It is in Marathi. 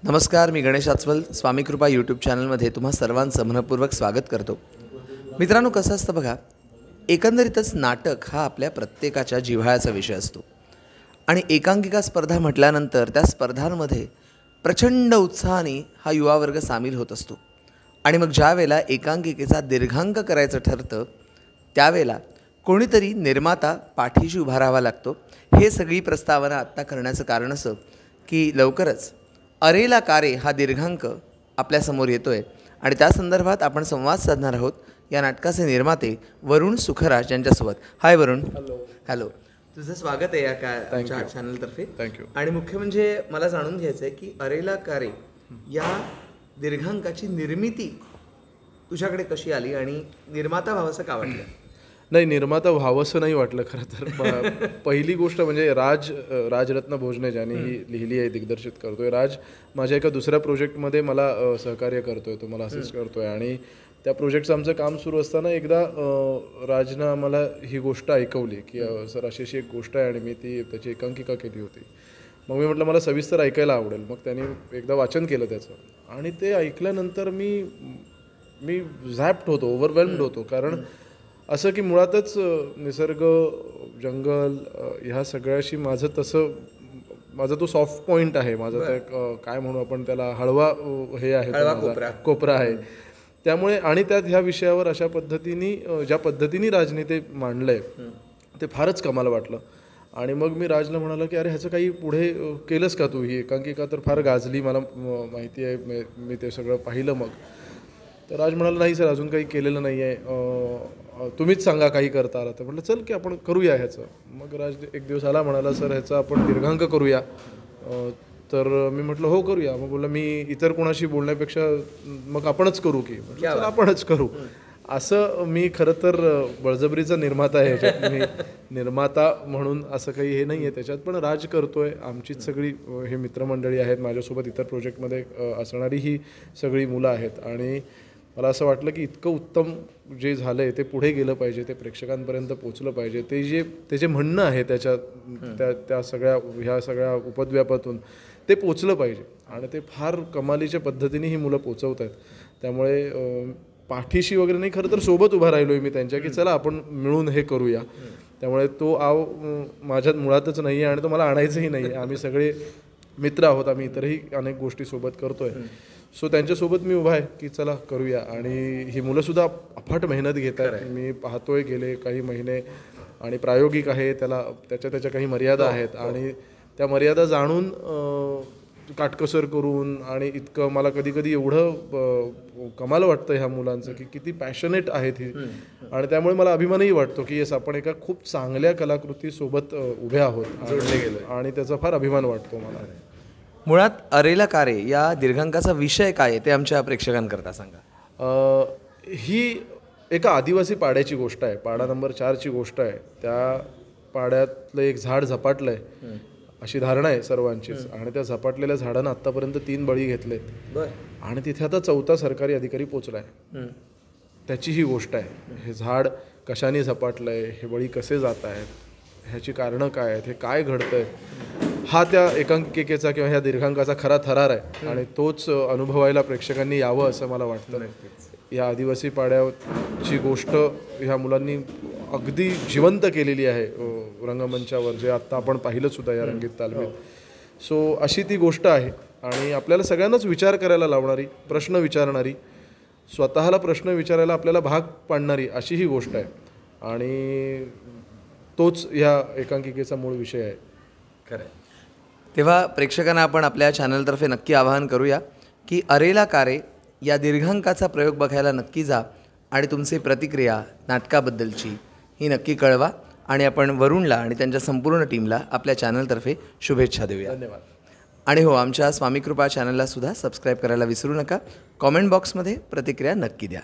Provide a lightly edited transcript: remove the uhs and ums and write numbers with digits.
नमस्कार, मी गणेश आचवल स्वामी कृपा यूट्यूब चॅनलमध्ये तुम्हा सर्वांचं मनपूर्वक स्वागत करतो। मित्रांनो, कसं असतं बघा, एकंदरीतच नाटक हा आपल्या प्रत्येकाच्या जिव्हाळ्याचा विषय असतो आणि एकांकिका स्पर्धा म्हटल्यानंतर त्या स्पर्धांमध्ये प्रचंड उत्साहाने हा युवा वर्ग सामील होत असतो आणि मग ज्या वेळेला एकांकिकेचा दीर्घांक करायचं ठरतं त्यावेळेला कोणीतरी निर्माता पाठीशी उभा राहावा लागतो। हे सगळी प्रस्तावना आत्ता करण्याचं कारण असं की लवकरच अरेला कारे हा दीर्घांक आपल्यासमोर येतोय आणि त्या संदर्भात आपण संवाद साधणार आहोत या नाटकाचे निर्माते वरुण सुखराज यांच्यासोबत। हाय वरुण। हॅलो, तुझं स्वागत आहे या चॅनलतर्फे। थँक्यू। आणि मुख्य म्हणजे मला जाणून घ्यायचं आहे की अरेला कारे या दीर्घांकाची निर्मिती तुझ्याकडे कशी आली आणि निर्माता व्हावंसं का वाटलं? नाही, निर्माता व्हावंसं नाही वाटलं खरं तर। पहिली गोष्ट म्हणजे राजरत्न भोजने ज्याने ही लिहिली आहे, दिग्दर्शित करतोय, राज माझ्या एका दुसऱ्या प्रोजेक्टमध्ये मला सहकार्य करतोय, तो मला असिस्ट करतोय आणि त्या प्रोजेक्टचं आमचं काम सुरू असताना एकदा राजनं आम्हाला ही गोष्ट ऐकवली की सर अशी एक गोष्ट आहे आणि मी त्याची एकांकिका केली होती। मग मी म्हटलं मला सविस्तर ऐकायला आवडेल। मग त्यांनी एकदा वाचन केलं त्याचं आणि ते ऐकल्यानंतर मी झॅप्ट होतो, ओव्हरवेल्म्ड होतो। कारण असं की मुळातच निसर्ग, जंगल ह्या सगळ्याशी माझा तो सॉफ्ट पॉईंट आहे, माझा त्या काय म्हणू आपण त्याला, हळवा हे आहे, कोपरा आहे। त्यामुळे आणि त्यात ह्या विषयावर अशा पद्धतीने ज्या पद्धतीने राजने ते मांडलंय ते फारच कमाल वाटलं। आणि मग मी राजला म्हणालो की अरे ह्याचं काही पुढे केलंस का तू? ही एकांकिका तर फार गाजली, मला माहिती आहे, मी ते सगळं पाहिलं। मग तर राज म्हणाला नाही सर, अजून काही केलेलं नाही आहे, तुम्हीच सांगा काही करता आला तर। म्हटलं चल की आपण करूया ह्याचं। मग राज एक दिवस आला, म्हणाला सर ह्याचा आपण दीर्घांक करूया। तर मी म्हटलं हो करूया। मग बोलला मी इतर कोणाशी बोलण्यापेक्षा मग आपणच करू की? म्हटलं चल आपणच करू। असं मी खरं तर बळजबरीचा निर्माता आहे ह्याच्यात, मी निर्माता म्हणून असं काही हे नाही आहे त्याच्यात, पण राज करतोय। आमचीच सगळी हे मित्रमंडळी आहेत, माझ्यासोबत इतर प्रोजेक्टमध्ये असणारी ही सगळी मुलं आहेत आणि मला असं वाटलं की इतकं उत्तम जे झालं आहे ते पुढे गेलं पाहिजे, ते प्रेक्षकांपर्यंत पोचलं पाहिजे। ते जे म्हणणं आहे त्या ह्या सगळ्या उपद्व्यापातून ते पोचलं पाहिजे आणि ते फार कमालीच्या पद्धतीने ही मुलं पोचवत आहेत। त्यामुळे पाठीशी वगैरे नाही, खरं तर सोबत उभा राहिलो आहे मी त्यांच्या की चला आपण मिळून हे करूया। त्यामुळे तो माझ्यात मुळातच नाही आहे आणि तो मला आणायचंही नाही आहे। आम्ही सगळे मित्र आहोत, आम्ही इतरही अनेक गोष्टी सोबत करतोय। सो त्यांच्यासोबत मी उभा आहे की चला करूया। आणि ही मुलंसुद्धा अफाट मेहनत घेत आहेत, मी पाहतोय गेले काही महिने, आणि प्रायोगिक आहे, त्याच्या काही मर्यादा आहेत आणि त्या मर्यादा जाणून काटकसर करून, आणि इतकं मला कधी एवढं कमाल वाटतं ह्या मुलांचं की किती पॅशनेट आहेत ही। आणि त्यामुळे मला अभिमानही वाटतो की येस आपण एका खूप चांगल्या कलाकृतीसोबत उभे आहोत, जोडले गेलो, आणि त्याचा फार अभिमान वाटतो मला। मुळात अरेला कारे या दीर्घांकाचा विषय काय आहे ते आमच्या प्रेक्षकांकरता सांगा। ही एका आदिवासी पाड्याची गोष्ट आहे, पाडा नंबर 4ची गोष्ट आहे। त्या पाड्यातलं एक झाड झपाटलं आहे अशी धारणा आहे सर्वांचीच, आणि त्या झपाटलेल्या झाडानं आत्तापर्यंत 3 बळी घेतले आणि तिथे आता 4था सरकारी अधिकारी पोचला आहे। त्याची ही गोष्ट आहे। हे झाड कशाने झपाटलं आहे, हे बळी कसे जात आहेत, ह्याची कारणं काय आहेत, हे काय घडतंय, हा त्या एकांकिकेचा किंवा ह्या दीर्घांकाचा खरा थरार आहे आणि तोच अनुभवायला प्रेक्षकांनी यावं असं मला वाटतं। या आदिवासी पाड्याची गोष्ट ह्या मुलांनी अगदी जिवंत केलेली आहे रंगमंचावर, जे आत्ता आपण पाहिलं सुद्धा या रंगीत तालमीत। सो अशी ती गोष्ट आहे आणि आपल्याला सगळ्यांनाच विचार करायला लावणारी, प्रश्न विचारणारी, स्वतःला प्रश्न विचारायला आपल्याला भाग पाडणारी अशी ही गोष्ट आहे आणि तोच ह्या एकांकिकेचा मूळ विषय आहे। खरं। तेव्हा प्रेक्षकांना आपण आपल्या चॅनलतर्फे नक्की आवाहन करूया की अरेला कारे या दीर्घांकाचा प्रयोग बघायला नक्की जा आणि तुमची प्रतिक्रिया नाटकाबद्दलची ही नक्की कळवा आणि आपण वरुणला आणि त्यांच्या संपूर्ण टीमला आपल्या चॅनलतर्फे शुभेच्छा देऊया। धन्यवाद। आणि हो, आमच्या स्वामी कृपा चॅनलला सुद्धा सबस्क्राईब करायला विसरू नका। कॉमेंट बॉक्समध्ये प्रतिक्रिया नक्की द्या।